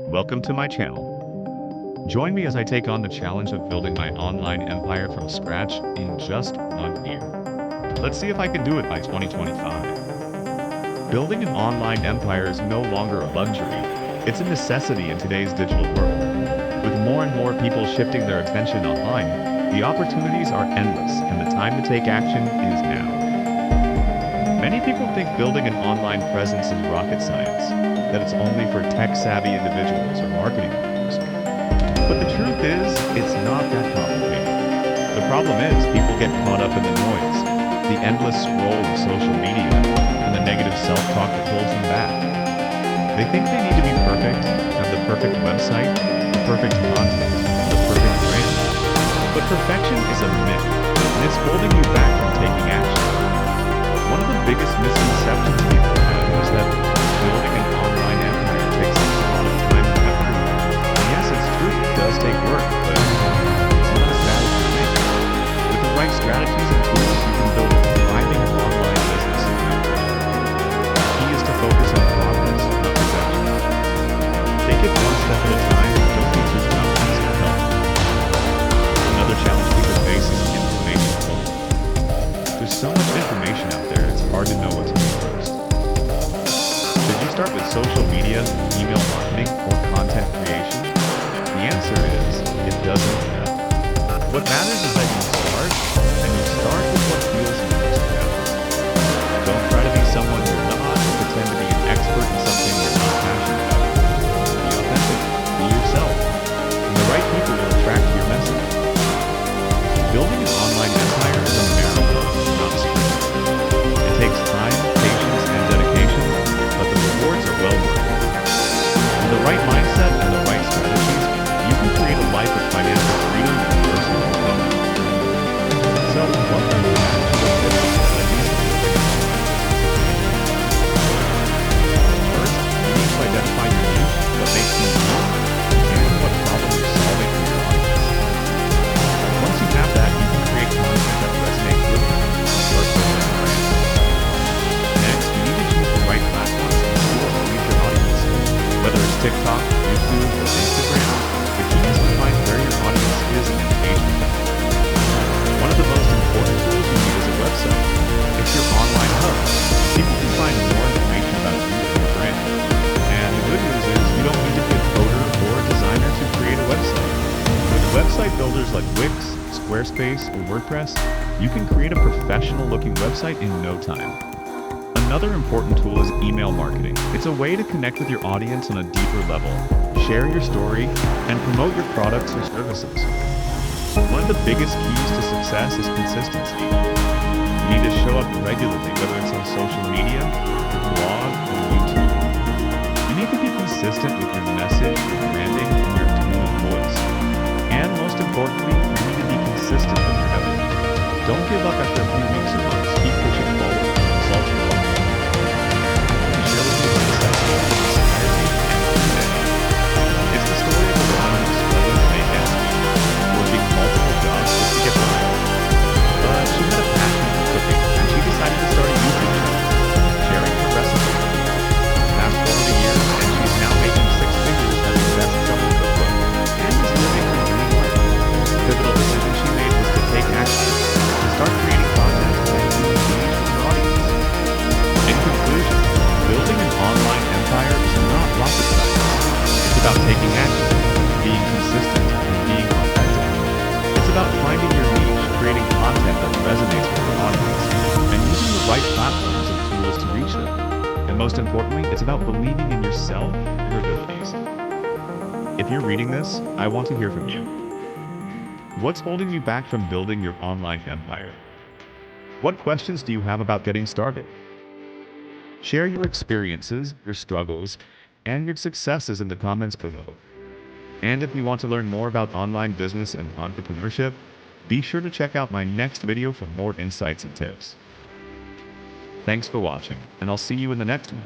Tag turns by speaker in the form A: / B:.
A: Welcome to my channel. Join me as I take on the challenge of building my online empire from scratch in just 1 year. Let's see if I can do it by 2025. Building an online empire is no longer a luxury. It's a necessity in today's digital world. With more and more people shifting their attention online, the opportunities are endless and the time to take action is now. Many people think building an online presence is rocket science, that it's only for tech-savvy individuals or marketing leaders. But the truth is, it's not that complicated. The problem is, people get caught up in the noise, the endless scroll of social media, and the negative self-talk that holds them back. They think they need to be perfect, have the perfect website, the perfect content, the perfect brand. But perfection is a myth, and it's holding you back from taking action. One of the biggest misconceptions people have is that building an online empire takes a lot of time and effort. And yes, it's true, it does take work, but it's not as bad as you think. With the right strategies and tools, you can build a thriving online business in no time. The key is to focus on progress, not perfection. Take it one step at a time and don't be too confident or help. Another challenge people face is information flow. There's so much information out there, it's hard to know what to do first. Should you start with social media, email marketing, or content creation? The answer is, it doesn't matter. What matters is that you start, and you start with what feels most natural. Don't try to be someone you're not, or pretend to be an expert in something you're not passionate about. Be authentic, be yourself, and the right people will attract your message. Building an online empire is a marathon, not a sprint. It takes time, patience, and dedication, but the rewards are well worth it. With the right mindset and the right strategies, you can create a life of financial freedom and personal fulfillment. So, what are the actionable tips and strategies to building an online business? First, you need to identify your niche, what makes you unique, and what problem you're solving for your audience. Once you have that, you can create content that resonates with them and start building a brand. Next, you need to choose the right platforms and tools to reach your audience. Whether it's TikTok, YouTube, or Instagram, the key is to find where your audience is and engage with them. One of the most important tools you need is a website. It's your online hub. People can find more information about you and your brand. And the good news is you don't need to be a coder or a designer to create a website. With website builders like Wix, Squarespace, or WordPress, you can create a professional-looking website in no time. Another important tool is email marketing. It's a way to connect with your audience on a deeper level, share your story, and promote your products or services. One of the biggest keys to success is consistency. You need to show up regularly, whether it's on social media, your blog, or YouTube. You need to be consistent with your message, your branding, and your tone of voice. And most importantly, you need to be consistent with your effort. Don't give up after a few weeks or months. Keep pushing forward. Results will come. Let me share with you the success story that inspires me and today. It's the story of a woman who's struggling to make ends meet, working multiple jobs just to get by. But she had a passion for cooking, and she decided to start a YouTube channel, sharing her recipes. Fast forward a year, and she's now making 6 figures as the best-selling cookbook, and is living her dream life. The pivotal decision she made was to take action, to start creating content and to engage with her audience. In conclusion, building an online empire is not rocket science. It's about taking action, being consistent, and being authentic. It's about finding your niche, creating content that resonates with your audience, and using the right platforms and tools to reach them. And most importantly, it's about believing in yourself and your abilities. If you're reading this, I want to hear from you. What's holding you back from building your online empire? What questions do you have about getting started? Share your experiences, your struggles, and your successes in the comments below. And if you want to learn more about online business and entrepreneurship, be sure to check out my next video for more insights and tips. Thanks for watching, and I'll see you in the next one.